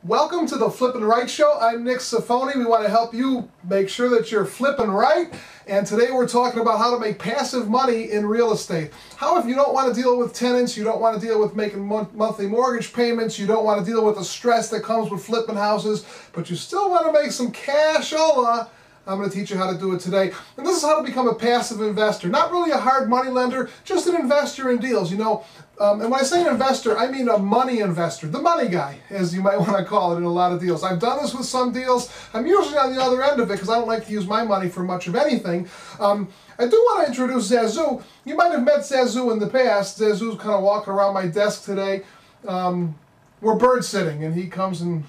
Welcome to the Flippin' Right Show. I'm Nick Safoni. We want to help you make sure that you're flipping right. And today we're talking about how to make passive money in real estate. How if you don't want to deal with tenants, you don't want to deal with making monthly mortgage payments, you don't want to deal with the stress that comes with flipping houses, but you still want to make some cashola, I'm going to teach you how to do it today. And this is how to become a passive investor. Not really a hard money lender, just an investor in deals. You know, and when I say an investor, I mean a money investor. The money guy, as you might want to call it in a lot of deals. I've done this with some deals. I'm usually on the other end of it because I don't like to use my money for much of anything. I do want to introduce Zazu. You might have met Zazu in the past. Zazu's kind of walking around my desk today. We're bird sitting, and he comes in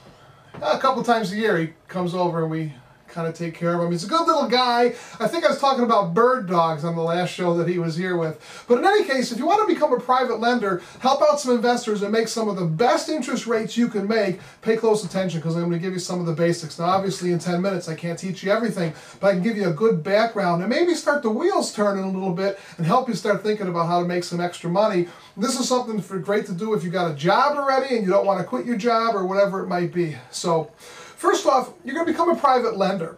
a couple times a year. He comes over and we kind of take care of him. He's a good little guy. I think I was talking about bird dogs on the last show that he was here with. But in any case, if you want to become a private lender, help out some investors and make some of the best interest rates you can make, pay close attention because I'm going to give you some of the basics. Now, obviously, in 10 minutes, I can't teach you everything, but I can give you a good background and maybe start the wheels turning a little bit and help you start thinking about how to make some extra money. This is something great to do if you got a job already and you don't want to quit your job or whatever it might be. So, first off, you're going to become a private lender.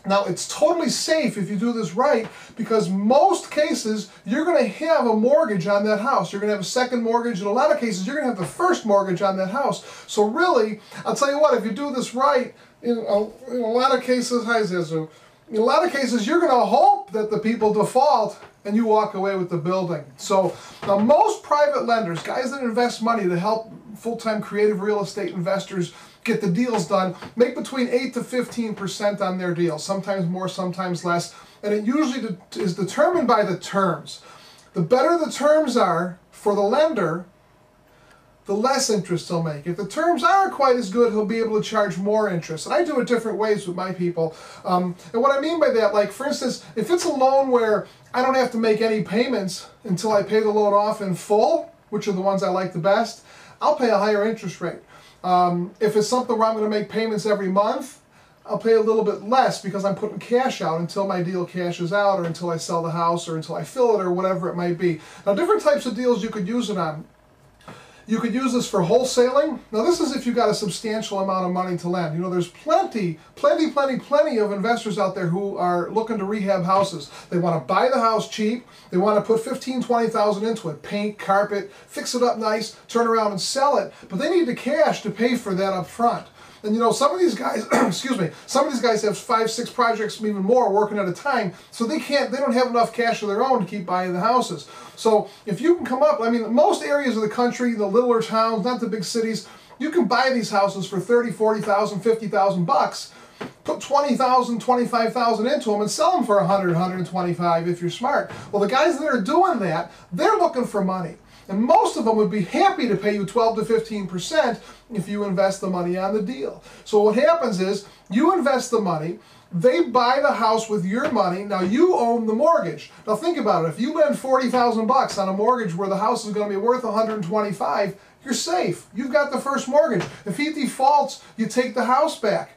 Now, it's totally safe if you do this right because most cases, you're going to have a mortgage on that house. You're going to have a second mortgage. In a lot of cases, you're going to have the first mortgage on that house. So really, I'll tell you what, if you do this right, in a lot of cases, hi Zazu, in a lot of cases, you're going to hope that the people default and you walk away with the building. So now most private lenders, guys that invest money to help full-time creative real estate investors get the deals done, make between 8 to 15% on their deals, sometimes more, sometimes less, and it usually is determined by the terms. The better the terms are for the lender, the less interest he'll make. If the terms aren't quite as good, he'll be able to charge more interest. And I do it different ways with my people. And what I mean by that, like for instance, if it's a loan where I don't have to make any payments until I pay the loan off in full, which are the ones I like the best, I'll pay a higher interest rate. If it's something where I'm going to make payments every month, I'll pay a little bit less because I'm putting cash out until my deal cashes out or until I sell the house or until I fill it or whatever it might be. Now, different types of deals you could use it on. You could use this for wholesaling. Now, this is if you've got a substantial amount of money to lend. You know, there's plenty of investors out there who are looking to rehab houses. They want to buy the house cheap. They want to put $15,000, $20,000 into it, paint, carpet, fix it up nice, turn around and sell it. But they need the cash to pay for that up front. And you know, some of these guys, excuse me, some of these guys have 5, 6 projects, even more, working at a time, so they don't have enough cash of their own to keep buying the houses. So if you can come up, I mean, most areas of the country, the littler towns, not the big cities, you can buy these houses for $30,000, $40,000, $50,000, put $20,000, $25,000 into them and sell them for $100, $125 if you're smart. Well, the guys that are doing that, they're looking for money. And most of them would be happy to pay you 12 to 15% if you invest the money on the deal. So what happens is, you invest the money, they buy the house with your money, now you own the mortgage. Now think about it, if you lend $40,000 on a mortgage where the house is going to be worth $125,000, you're safe. You've got the first mortgage. If he defaults, you take the house back.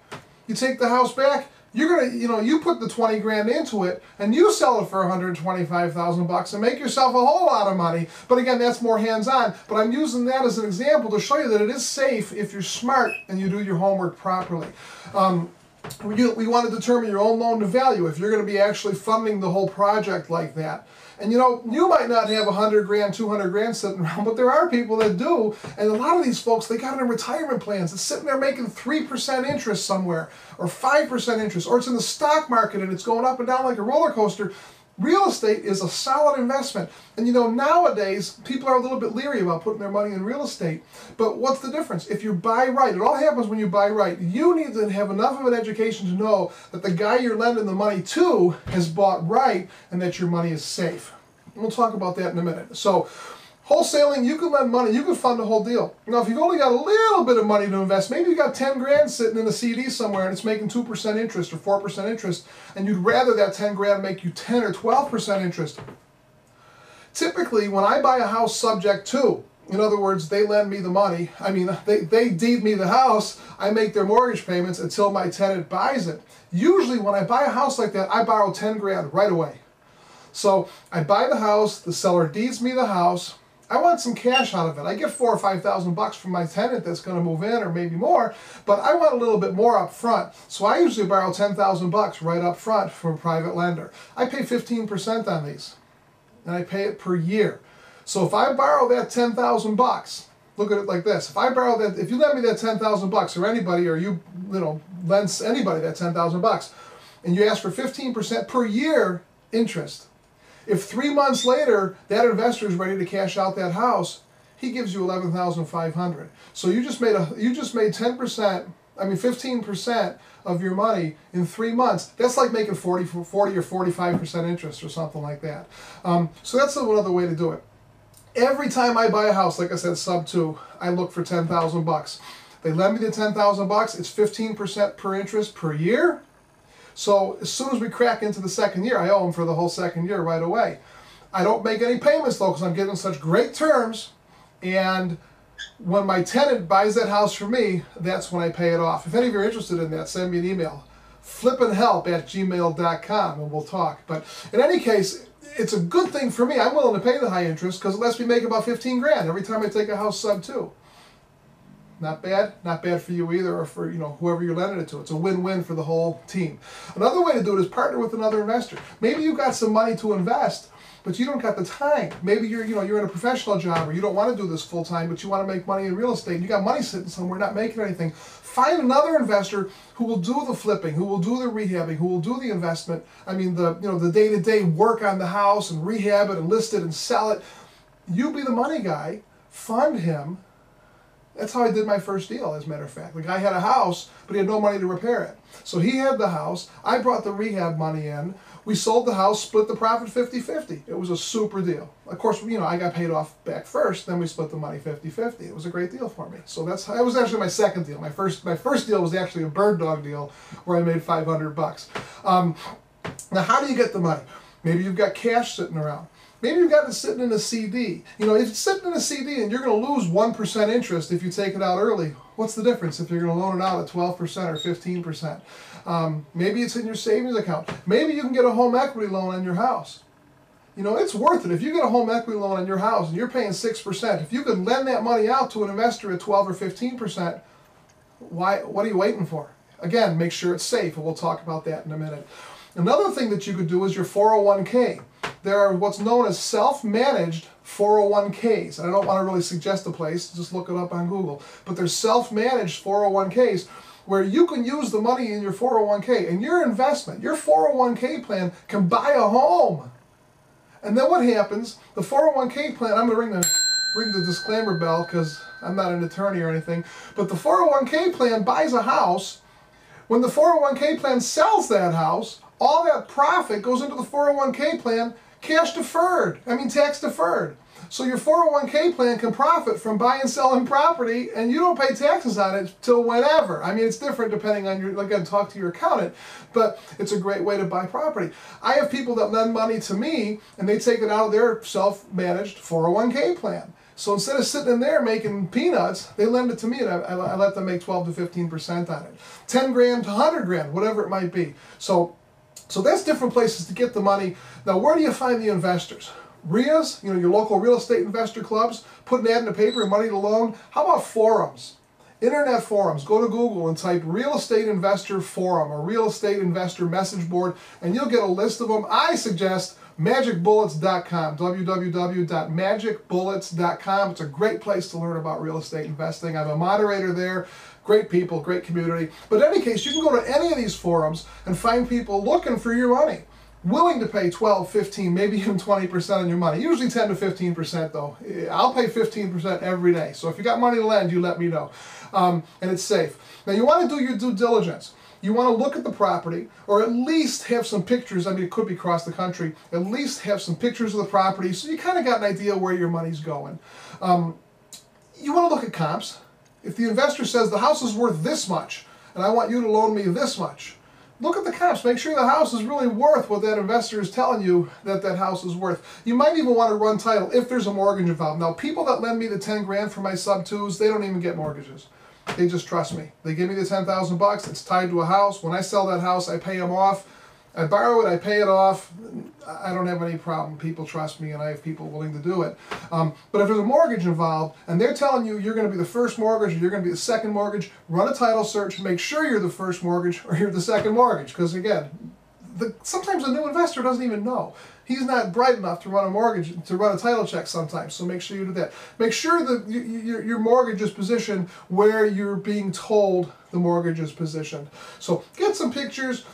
You take the house back, you're gonna, you know, you put the 20 grand into it and you sell it for $125,000 and make yourself a whole lot of money. But again, that's more hands-on. But I'm using that as an example to show you that it is safe if you're smart and you do your homework properly. We want to determine your own loan to value if you're going to be actually funding the whole project like that. And you know, you might not have 100 grand, 200 grand sitting around, but there are people that do. And a lot of these folks, they got it in retirement plans. It's sitting there making 3% interest somewhere, or 5% interest, or it's in the stock market and it's going up and down like a roller coaster. Real estate is a solid investment. And you know, nowadays, people are a little bit leery about putting their money in real estate. But what's the difference? If you buy right, it all happens when you buy right. You need to have enough of an education to know that the guy you're lending the money to has bought right and that your money is safe. And we'll talk about that in a minute. So, wholesaling, you can lend money, you can fund the whole deal. Now, if you've only got a little bit of money to invest, maybe you got 10 grand sitting in a CD somewhere and it's making 2% interest or 4% interest, and you'd rather that 10 grand make you 10 or 12% interest. Typically, when I buy a house subject to, in other words, they lend me the money, I mean, they deed me the house, I make their mortgage payments until my tenant buys it. Usually, when I buy a house like that, I borrow 10 grand right away. So, I buy the house, the seller deeds me the house, I want some cash out of it. I get $4,000 or $5,000 from my tenant that's going to move in, or maybe more, but I want a little bit more up front. So I usually borrow $10,000 right up front from a private lender. I pay 15% on these, and I pay it per year. So if I borrow that $10,000, look at it like this. If I borrow that, if you lend me that $10,000, or anybody, or you lend anybody that $10,000, and you ask for 15% per year interest, if 3 months later that investor is ready to cash out that house, he gives you $11,500. So you just made 15% of your money in 3 months. That's like making 40 or 45% interest or something like that. So that's another way to do it. Every time I buy a house, like I said, sub 2, I look for $10,000. They lend me the $10,000. It's 15% per interest per year. So as soon as we crack into the second year, I owe them for the whole second year right away. I don't make any payments though, because I'm getting such great terms. And when my tenant buys that house from me, that's when I pay it off. If any of you are interested in that, send me an email, flippandhelp@gmail.com, and we'll talk. But in any case, it's a good thing for me. I'm willing to pay the high interest because it lets me make about 15 grand every time I take a house sub 2. Not bad for you either, or for whoever you're lending it to. It's a win-win for the whole team. Another way to do it is partner with another investor. Maybe you've got some money to invest, but you don't got the time. Maybe you're in a professional job, or you don't want to do this full time, but you want to make money in real estate. And you got money sitting somewhere not making anything. Find another investor who will do the flipping, who will do the rehabbing, who will do the investment. I mean the day-to-day work on the house and rehab it and list it and sell it. You be the money guy. Fund him. That's how I did my first deal, as a matter of fact. The guy had a house, but he had no money to repair it. So he had the house. I brought the rehab money in. We sold the house, split the profit 50-50. It was a super deal. Of course, I got paid off back first, then we split the money 50-50. It was a great deal for me. So that was actually my second deal. My first deal was actually a bird dog deal where I made $500. Now, how do you get the money? Maybe you've got cash sitting around. Maybe you've got it sitting in a CD. If it's sitting in a CD and you're going to lose 1% interest if you take it out early, what's the difference if you're going to loan it out at 12% or 15%? Maybe it's in your savings account. Maybe you can get a home equity loan on your house. It's worth it. If you get a home equity loan on your house and you're paying 6%, if you could lend that money out to an investor at 12 or 15%, what are you waiting for? Again, make sure it's safe, and we'll talk about that in a minute. Another thing that you could do is your 401k. There are what's known as self-managed 401ks. I don't want to really suggest a place, just look it up on Google. But there's self-managed 401ks where you can use the money in your 401k and your investment, your 401k plan can buy a home. And then what happens, the 401k plan, I'm going to ring the disclaimer bell because I'm not an attorney or anything, but the 401k plan buys a house. When the 401k plan sells that house, all that profit goes into the 401k plan, tax deferred. So your 401k plan can profit from buying and selling property, and you don't pay taxes on it till whenever. I mean, it's different depending on again, talk to your accountant, but it's a great way to buy property. I have people that lend money to me, and they take it out of their self-managed 401k plan. So instead of sitting in there making peanuts, they lend it to me, and I let them make 12 to 15% on it. 10 grand to 100 grand, whatever it might be. So that's different places to get the money. Now, where do you find the investors? RIAs, your local real estate investor clubs, put an ad in the paper, money to loan. How about forums? Internet forums. Go to Google and type real estate investor forum or real estate investor message board, and you'll get a list of them. I suggest magicbullets.com, www.magicbullets.com. It's a great place to learn about real estate investing. I'm a moderator there. Great people, great community. But in any case, you can go to any of these forums and find people looking for your money, willing to pay 12, 15, maybe even 20% on your money. Usually 10 to 15% though. I'll pay 15% every day. So if you got money to lend, you let me know. And it's safe. Now you want to do your due diligence. You want to look at the property, or at least have some pictures. I mean, it could be across the country. At least have some pictures of the property so you kind of got an idea where your money's going. You want to look at comps. If the investor says the house is worth this much, and I want you to loan me this much, look at the comps. Make sure the house is really worth what that investor is telling you that house is worth. You might even want to run title if there's a mortgage involved. Now, people that lend me the 10 grand for my sub-2s, they don't even get mortgages. They just trust me. They give me the $10,000. It's tied to a house. When I sell that house, I pay them off. I borrow it, I pay it off. I don't have any problem. People trust me, and I have people willing to do it. But if there's a mortgage involved, and they're telling you you're going to be the first mortgage or you're going to be the second mortgage, run a title search, make sure you're the first mortgage or you're the second mortgage. Because again, sometimes a new investor doesn't even know. He's not bright enough to run a mortgage, to run a title check sometimes, so make sure you do that. Make sure that your mortgage is positioned where you're being told the mortgage is positioned. So get some pictures,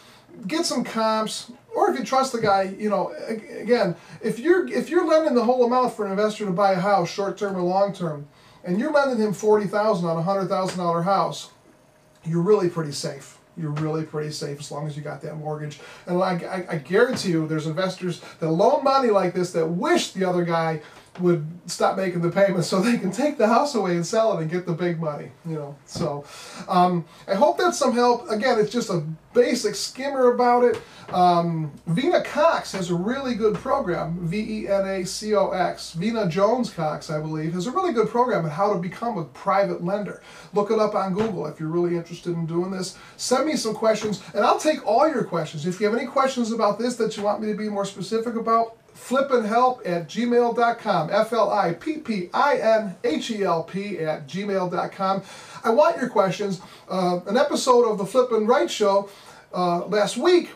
get some comps, or if you trust the guy, you know, again, if you're lending the whole amount for an investor to buy a house, short-term or long-term, and you're lending him $40,000 on a $100,000 house, you're really pretty safe. You're really pretty safe as long as you got that mortgage. And I guarantee you there's investors that loan money like this that wish the other guy would stop making the payments so they can take the house away and sell it and get the big money, you know. So I hope that's some help. Again, it's just a basic skimmer about it. Vena Cox has a really good program, V-E-N-A-C-O-X. Vena Jones Cox, I believe, has a really good program on how to become a private lender. Look it up on Google if you're really interested in doing this. Send me some questions, and I'll take all your questions. If you have any questions about this that you want me to be more specific about, flippinhelp@gmail.com, FLIPPINHELP@gmail.com. I want your questions. An episode of the Flippin' Right Show last week,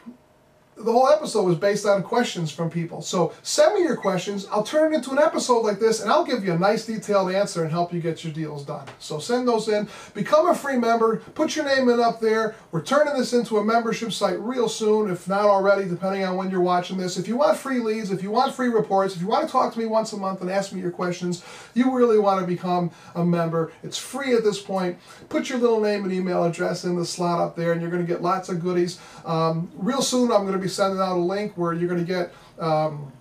the whole episode was based on questions from people. So send me your questions. I'll turn it into an episode like this, and I'll give you a nice detailed answer and help you get your deals done. So send those in. Become a free member. Put your name in up there. We're turning this into a membership site real soon, if not already, depending on when you're watching this. If you want free leads, if you want free reports, if you want to talk to me once a month and ask me your questions, you really want to become a member. It's free at this point. Put your little name and email address in the slot up there, and you're going to get lots of goodies. Real soon, I'm going to be sending out a link where you're going to get, I'll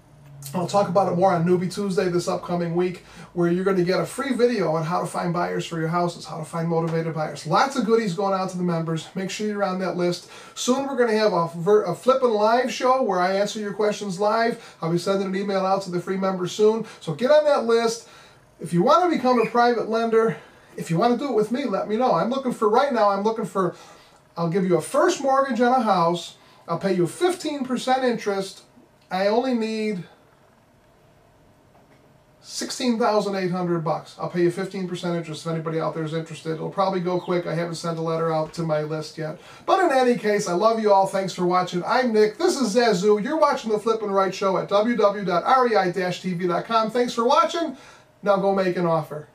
talk about it more on Newbie Tuesday this upcoming week, where you're going to get a free video on how to find buyers for your houses, how to find motivated buyers. Lots of goodies going out to the members. Make sure you're on that list. Soon we're going to have a Flippin' Live show where I answer your questions live. I'll be sending an email out to the free members soon. So get on that list. If you want to become a private lender, if you want to do it with me, let me know. Right now, I'll give you a first mortgage on a house. I'll pay you 15% interest. I only need $16,800. I'll pay you 15% interest if anybody out there is interested. It'll probably go quick. I haven't sent a letter out to my list yet. But in any case, I love you all. Thanks for watching. I'm Nick. This is Zazu. You're watching the Flippin' Right Show at www.rei-tv.com. Thanks for watching. Now go make an offer.